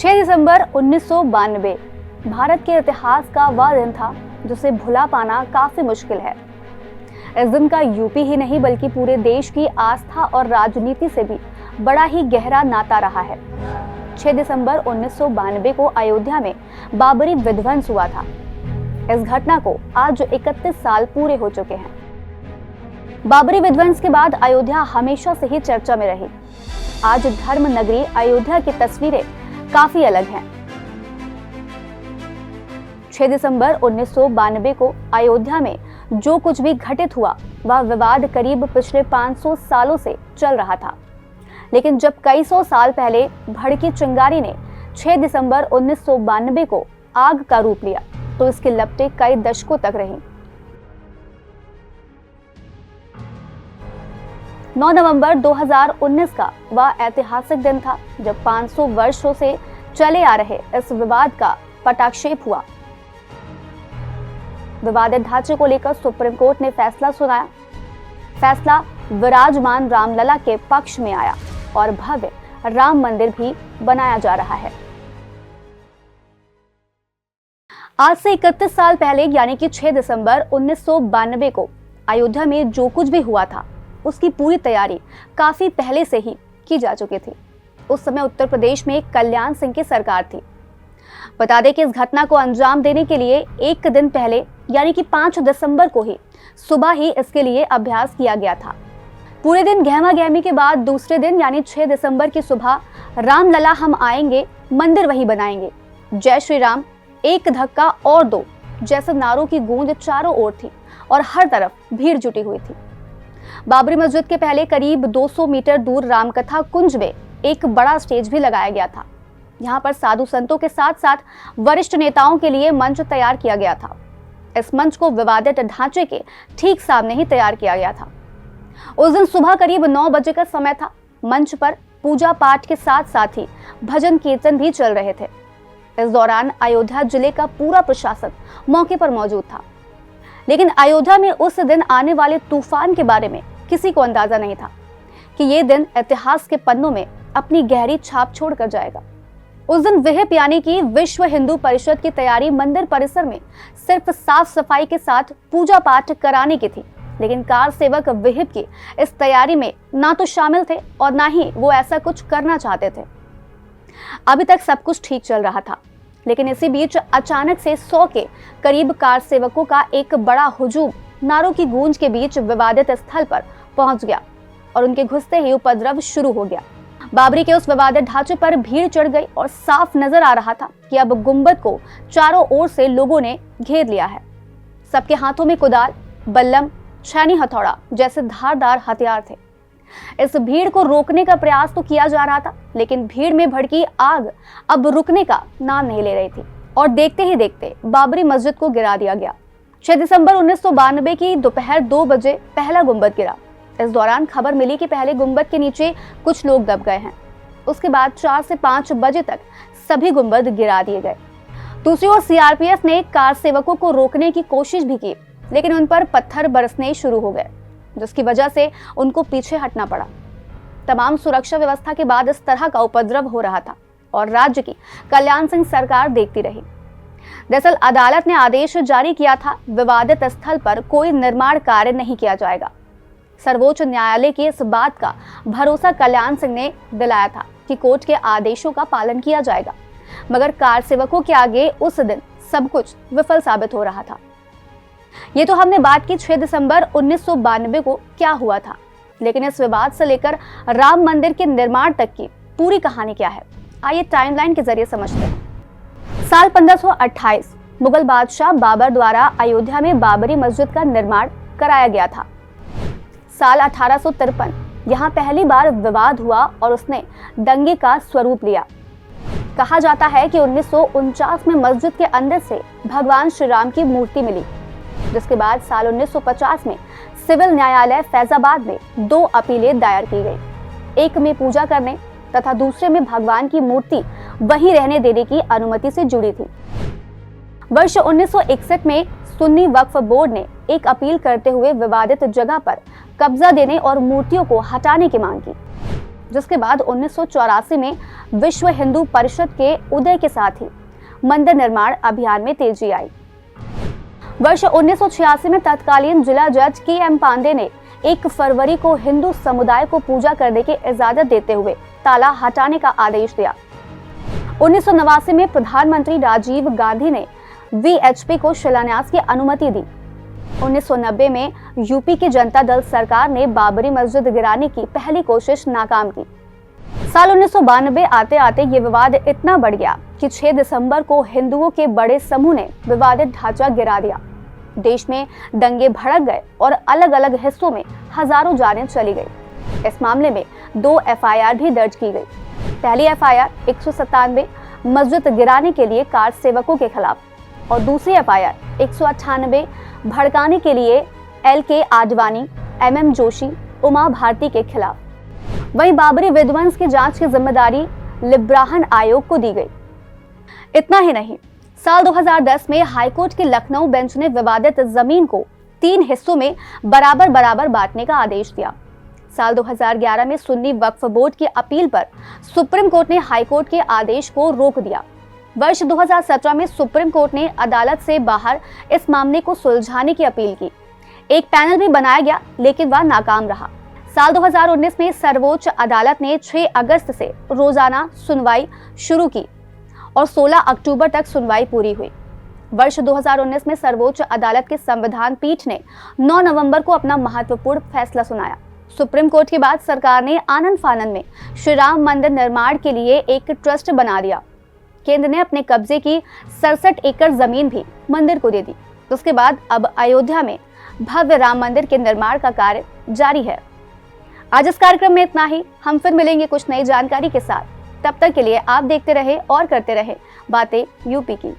6 दिसंबर 1992 भारत के इतिहास का वह दिन था जिसे भुला पाना काफी मुश्किल है। इस दिन का यूपी ही नहीं बल्कि पूरे देश की आस्था और राजनीति से भी बड़ा ही गहरा नाता रहा है। 6 दिसंबर 1992 को अयोध्या में बाबरी विध्वंस हुआ था। इस घटना को आज 31 साल पूरे हो चुके हैं। बाबरी विध्वंस के बाद अयोध्या हमेशा से ही चर्चा में रही। आज धर्म नगरी अयोध्या की तस्वीरें काफी अलग हैं। 6 दिसंबर 1992 को अयोध्या में जो कुछ भी घटित हुआ वह विवाद करीब पिछले 500 सालों से चल रहा था। लेकिन जब कई सौ साल पहले भड़की चिंगारी ने 6 दिसंबर 1992 को आग का रूप लिया तो इसकी लपटें कई दशकों तक रहीं। 9 नवंबर 2019 का वह ऐतिहासिक दिन था जब 500 वर्षों से चले आ रहे इस विवाद का पटाक्षेप हुआ। विवादित ढांचे को लेकर सुप्रीम कोर्ट ने फैसला सुनाया। फैसला विराजमान रामलला के पक्ष में आया और भव्य राम मंदिर भी बनाया जा रहा है। आज से 31 साल पहले यानी कि 6 दिसंबर 1992 को अयोध्या में जो कुछ भी हुआ था उसकी पूरी तैयारी काफी पहले से ही की जा चुकी थी। उस समय उत्तर प्रदेश में कल्याण सिंह की सरकार थी। बता दें कि इस घटना को अंजाम देने के लिए एक दिन पहले यानी कि 5 दिसंबर को ही सुबह ही इसके लिए अभ्यास किया गया था। पूरे दिन गहमा गहमी के बाद दूसरे दिन यानी 6 दिसंबर की सुबह रामलला हम आएंगे, मंदिर वही बनाएंगे, जय श्री राम, एक धक्का और दो जैसे नारों की गूंज चारों ओर थी और हर तरफ भीड़ जुटी हुई थी। बाबरी मस्जिद के पहले करीब 200 मीटर दूर रामकथा कुंज में एक बड़ा स्टेज भी लगाया गया था। यहाँ पर साधु संतों के साथ साथ वरिष्ठ नेताओं के लिए मंच तैयार किया गया था। इस मंच को विवादित ढांचे के ठीक सामने ही तैयार किया गया था। उस दिन सुबह करीब 9 बजे का समय था। मंच पर पूजा पाठ के साथ साथ ही भजन कीर्तन भी चल रहे थे। इस दौरान अयोध्या जिले का पूरा प्रशासन मौके पर मौजूद था। लेकिन अयोध्या में उस दिन आने वाले तूफान के बारे में किसी को अंदाजा नहीं था कि ये दिन इतिहास के पन्नों में अपनी गहरी छाप छोड़कर जाएगा। उस दिन विहिप यानी कि विश्व हिंदू परिषद की तैयारी मंदिर परिसर में सिर्फ साफ सफाई के साथ पूजा पाठ कराने की थी। लेकिन कार सेवक विहिप की इस तैयारी में ना तो शामिल थे और ना ही वो ऐसा कुछ करना चाहते थे। अभी तक सब कुछ ठीक चल रहा था, लेकिन इसी बीच अचानक से 100 के करीब कार सेवकों का एक बड़ा हुजूम नारों की गूंज के बीच विवादित स्थल पर पहुंच गया और उनके घुसते ही उपद्रव शुरू हो गया। बाबरी के उस विवादित ढांचे पर भीड़ चढ़ गई और साफ नजर आ रहा था कि अब गुंबद को चारों ओर से लोगों ने घेर लिया है। सबके हाथों में कुदाल, बल्लम, छैनी हथौड़ा जैसे धारदार हथियार थे। इस भीड़ को रोकने का प्रयास तो किया जा रहा था, लेकिन भीड़ में भड़की आग अब रुकने का नाम नहीं ले रही थी और देखते ही देखते बाबरी मस्जिद को गिरा दिया गया। 6 दिसंबर 1992 की दोपहर 2 बजे पहला गुंबद गिरा। इस दौरान खबर मिली कि पहले गुंबद के नीचे कुछ लोग दब गए हैं। उसके बाद 4 से 5 बजे तक सभी गुंबद गिरा दिए गए। दूसरी ओर सीआरपीएफ ने कार सेवकों को रोकने की कोशिश भी की, लेकिन उन पर पत्थर बरसने शुरू हो गए, जिसकी वजह से उनको पीछे हटना पड़ा। तमाम सुरक्षा व्यवस्था के बाद इस तरह का उपद्रव हो रहा था और राज्य की कल्याण सिंह सरकार देखती रही। दरअसल अदालत ने आदेश जारी किया था, विवादित स्थल पर कोई निर्माण कार्य नहीं किया जाएगा। सर्वोच्च न्यायालय की इस बात का भरोसा कल्याण सिंह ने दिलाया था कि कोर्ट के आदेशों का पालन किया जाएगा, मगर कार सेवकों के आगे उस दिन सब कुछ विफल साबित हो रहा था। ये तो हमने बात की 6 दिसंबर 1992 को क्या हुआ था, लेकिन इस विवाद से लेकर राम मंदिर के निर्माण तक की पूरी कहानी क्या है, आइए टाइमलाइन के जरिए समझते हैं। साल 1528 मुगल बादशाह बाबर द्वारा अयोध्या में बाबरी मस्जिद का निर्माण कराया गया था। साल 1853 यहाँ पहली बार विवाद हुआ और उसने दंगे का स्वरूप लिया। कहा जाता है कि 1949 में मस्जिद के अंदर से भगवान श्री राम की मूर्ति मिली, जिसके बाद साल 1950 में सिविल न्यायालय फैजाबाद में 2 अपीलें दायर की गई। एक में पूजा करने तथा दूसरे में भगवान की मूर्ति वहीं रहने देने की अनुमति से जुड़ी थी। वर्ष 1961 में सुन्नी वक्फ बोर्ड ने एक अपील करते हुए विवादित जगह पर कब्जा देने और मूर्तियों को हटाने की मांग की, जिसके बाद 1984 में विश्व हिंदू परिषद के उदय के साथ ही मंदिर निर्माण अभियान में तेजी आई। वर्ष 1986 में तत्कालीन जिला जज के.एम. पांडे ने 1 फरवरी को हिंदू समुदाय को पूजा करने की इजाजत देते हुए ताला हटाने का आदेश दिया। 1989 में प्रधानमंत्री राजीव गांधी ने वीएचपी को शिलान्यास की अनुमति दी। 1990 में यूपी की जनता दल सरकार ने बाबरी मस्जिद गिराने की पहली कोशिश नाकाम की। साल 1992 आते आते ये विवाद इतना बढ़ गया कि 6 दिसंबर को हिंदुओं के बड़े समूह ने विवादित ढांचा गिरा दिया। देश में दंगे भड़क गए और अलग अलग हिस्सों में हजारों जानें चली गई। इस मामले में 2 एफआईआर भी दर्ज की गई। पहली एफआईआर 197 मस्जिद गिराने के लिए कार सेवकों के खिलाफ और दूसरी एफआईआर 198 भड़काने के लिए LK आडवाणी, MM जोशी, उमा भारती के खिलाफ। वहीं बाबरी विध्वंस की जांच की जिम्मेदारी लिब्राहन आयोग को दी गई। इतना ही नहीं, साल 2010 में हाईकोर्ट की लखनऊ बेंच ने विवादित जमीन को 3 हिस्सों में बराबर बराबर बांटने का आदेश दिया। साल 2011 में सुन्नी वक्फ बोर्ड की अपील पर सुप्रीम कोर्ट ने हाईकोर्ट के आदेश को रोक दिया। वर्ष 2017 में सुप्रीम कोर्ट ने अदालत से बाहर इस मामले को सुलझाने की अपील की। एक पैनल भी बनाया गया, लेकिन वह नाकाम रहा। साल 2019 में सर्वोच्च अदालत ने 6 अगस्त से रोजाना सुनवाई शुरू की और 16 अक्टूबर तक सुनवाई पूरी हुई। वर्ष 2019 में सर्वोच्च अदालत के संविधान पीठ ने 9 नवंबर को अपना महत्वपूर्ण फैसला सुनाया। सुप्रीम कोर्ट के बाद सरकार ने आनन फानन में श्री राम मंदिर निर्माण के लिए एक ट्रस्ट बना दिया। केंद्र ने अपने कब्जे की 67 एकड़ जमीन भी मंदिर को दे दी। उसके बाद अब अयोध्या में भव्य राम मंदिर के निर्माण का कार्य जारी है। आज इस कार्यक्रम में इतना ही। हम फिर मिलेंगे कुछ नई जानकारी के साथ। तब तक के लिए आप देखते रहे और करते रहे बातें यूपी की।